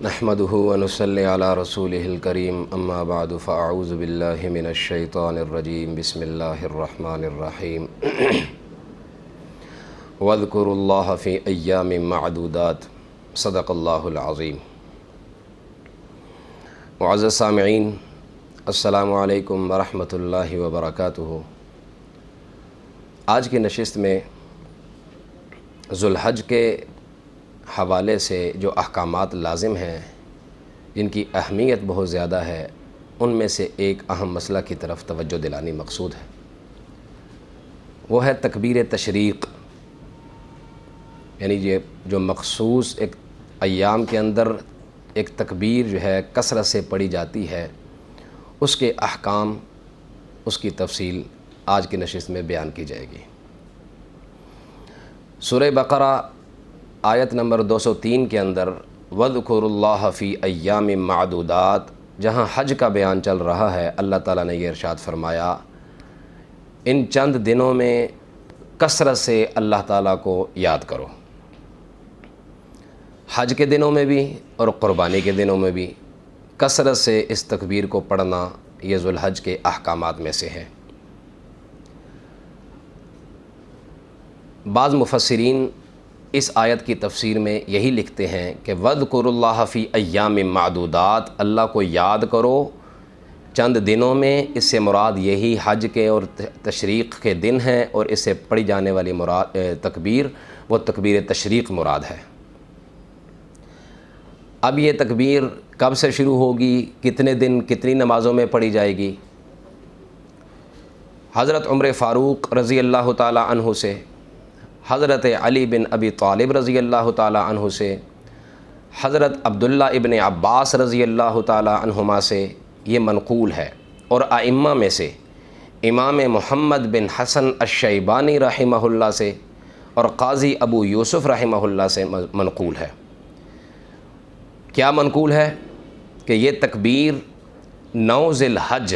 نحمده ونصلي على رسوله الكريم اما بعد فاعوذ بالله من الشيطان الرجيم بسم الله الرحمن الرحيم واذكروا الله في ايام معدودات صدق الله العظيم. معزز سامعین، السلام علیکم ورحمۃ اللہ وبرکاتہ. آج کی نشست میں ذوالحج کے حوالے سے جو احکامات لازم ہیں، جن کی اہمیت بہت زیادہ ہے، ان میں سے ایک اہم مسئلہ کی طرف توجہ دلانی مقصود ہے. وہ ہے تکبیر تشریق، یعنی یہ جو مخصوص ایک ایام کے اندر ایک تکبیر جو ہے کثرت سے پڑھی جاتی ہے، اس کے احکام، اس کی تفصیل آج کی نشست میں بیان کی جائے گی. سورہ بقرہ آیت نمبر 203 کے اندر وَاذْكُرُوا اللَّهَ فِي أَيَّامٍ مَعْدُودَاتٍ، جہاں حج کا بیان چل رہا ہے، اللہ تعالیٰ نے یہ ارشاد فرمایا ان چند دنوں میں کثرت سے اللہ تعالیٰ کو یاد کرو. حج کے دنوں میں بھی اور قربانی کے دنوں میں بھی کثرت سے اس تکبیر کو پڑھنا یہ ذوالحج کے احکامات میں سے ہے. بعض مفسرین اس آیت کی تفسیر میں یہی لکھتے ہیں کہ وَاذْكُرُوا اللَّهَ فِي أَيَّامٍ مَعْدُودَاتٍ، اللہ کو یاد کرو چند دنوں میں. اس سے مراد یہی حج کے اور تشریق کے دن ہیں، اور اس سے پڑھی جانے والی تکبیر وہ تکبیر تشریق مراد ہے. اب یہ تکبیر کب سے شروع ہوگی، کتنے دن کتنی نمازوں میں پڑھی جائے گی؟ حضرت عمر فاروق رضی اللہ تعالی عنہ سے، حضرت علی بن ابی طالب رضی اللہ تعالی عنہ سے، حضرت عبداللہ ابن عباس رضی اللہ تعالی عنہما سے یہ منقول ہے، اور ائمہ میں سے امام محمد بن حسن الشیبانی رحمہ اللہ سے اور قاضی ابو یوسف رحمہ اللہ سے منقول ہے. کیا منقول ہے؟ کہ یہ تکبیر 9 ذی الحج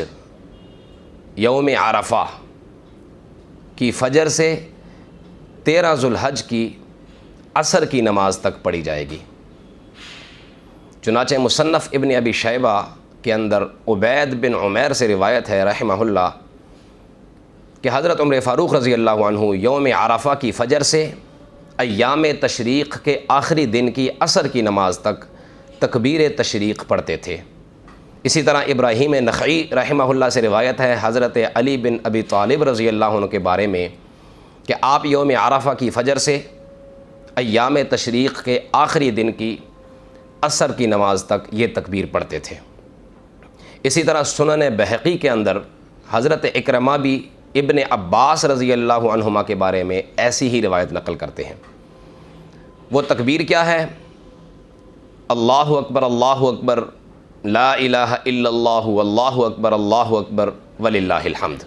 یوم عرفہ کی فجر سے 13 ذوالحج کی عصر کی نماز تک پڑھی جائے گی. چنانچہ مصنف ابن ابی شیبہ کے اندر عبید بن عمیر سے روایت ہے رحمہ اللہ کہ حضرت عمر فاروق رضی اللہ عنہ یوم عرفہ کی فجر سے ایام تشریق کے آخری دن کی عصر کی نماز تک تکبیر تشریق پڑھتے تھے. اسی طرح ابراہیم نخعی رحمہ اللہ سے روایت ہے حضرت علی بن ابی طالب رضی اللہ عنہ کے بارے میں کہ آپ یوم عرفہ کی فجر سے ایام تشریق کے آخری دن کی عصر کی نماز تک یہ تکبیر پڑھتے تھے. اسی طرح سنن بہقی کے اندر حضرت اکرمہ بھی ابن عباس رضی اللہ عنہما کے بارے میں ایسی ہی روایت نقل کرتے ہیں. وہ تکبیر کیا ہے؟ اللہ اکبر اللہ اکبر لا الہ الا اللہ واللہ اکبر اللہ اکبر وللہ الحمد.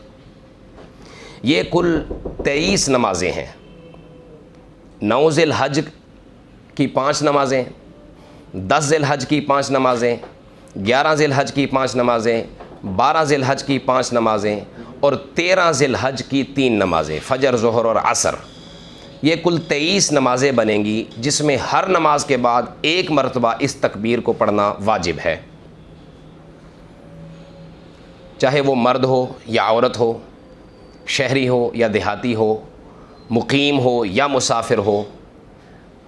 یہ کل 23 نمازیں ہیں. 9 ذی الحج کی 5 نمازیں، 10 ذی الحج کی 5 نمازیں، 11 ذی الحج کی 5 نمازیں، 12 ذی الحج کی 5 نمازیں اور 13 ذی الحج کی 3 نمازیں، فجر، ظہر اور عصر. یہ کل 23 نمازیں بنیں گی، جس میں ہر نماز کے بعد ایک مرتبہ اس تکبیر کو پڑھنا واجب ہے، چاہے وہ مرد ہو یا عورت ہو، شہری ہو یا دیہاتی ہو، مقیم ہو یا مسافر ہو،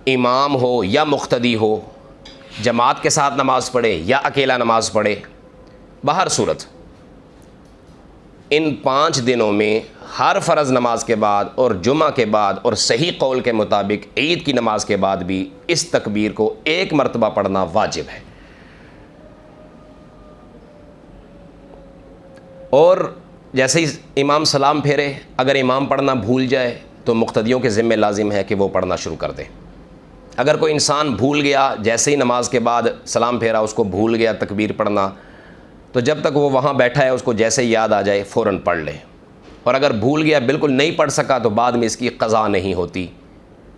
امام ہو یا مقتدی ہو، جماعت کے ساتھ نماز پڑھے یا اکیلا نماز پڑھے. بہر صورت ان 5 دنوں میں ہر فرض نماز کے بعد اور جمعہ کے بعد اور صحیح قول کے مطابق عید کی نماز کے بعد بھی اس تکبیر کو ایک مرتبہ پڑھنا واجب ہے. اور جیسے ہی امام سلام پھیرے، اگر امام پڑھنا بھول جائے تو مقتدیوں کے ذمہ لازم ہے کہ وہ پڑھنا شروع کر دیں. اگر کوئی انسان بھول گیا، جیسے ہی نماز کے بعد سلام پھیرا اس کو بھول گیا تکبیر پڑھنا، تو جب تک وہ وہاں بیٹھا ہے اس کو جیسے ہی یاد آ جائے فوراً پڑھ لے. اور اگر بھول گیا، بالکل نہیں پڑھ سکا، تو بعد میں اس کی قضا نہیں ہوتی،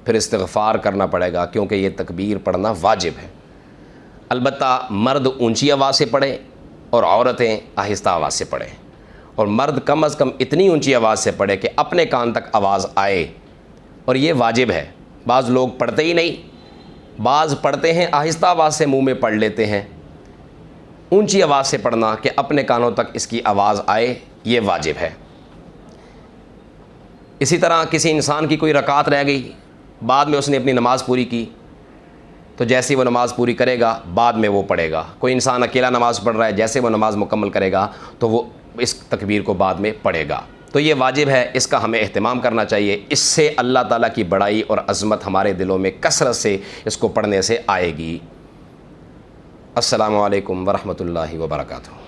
پھر استغفار کرنا پڑے گا، کیونکہ یہ تکبیر پڑھنا واجب ہے. البتہ مرد اونچی آواز سے پڑھے اور عورتیں آہستہ آواز سے پڑھیں، اور مرد کم از کم اتنی اونچی آواز سے پڑھے کہ اپنے کان تک آواز آئے، اور یہ واجب ہے. بعض لوگ پڑھتے ہی نہیں، بعض پڑھتے ہیں آہستہ آواز سے منہ میں پڑھ لیتے ہیں، اونچی آواز سے پڑھنا کہ اپنے کانوں تک اس کی آواز آئے یہ واجب ہے۔ اسی طرح کسی انسان کی کوئی رکعت رہ گئی، بعد میں اس نے اپنی نماز پوری کی، تو جیسے ہی وہ نماز پوری کرے گا بعد میں وہ پڑھے گا۔ کوئی انسان اکیلا نماز پڑھ رہا ہے، جیسے وہ نماز مکمل کرے گا تو وہ اس تکبیر کو بعد میں پڑھے گا۔ تو یہ واجب ہے، اس کا ہمیں اہتمام کرنا چاہیے، اس سے اللہ تعالیٰ کی بڑائی اور عظمت ہمارے دلوں میں کثرت سے اس کو پڑھنے سے آئے گی۔ السلام علیکم ورحمۃ اللہ وبرکاتہ۔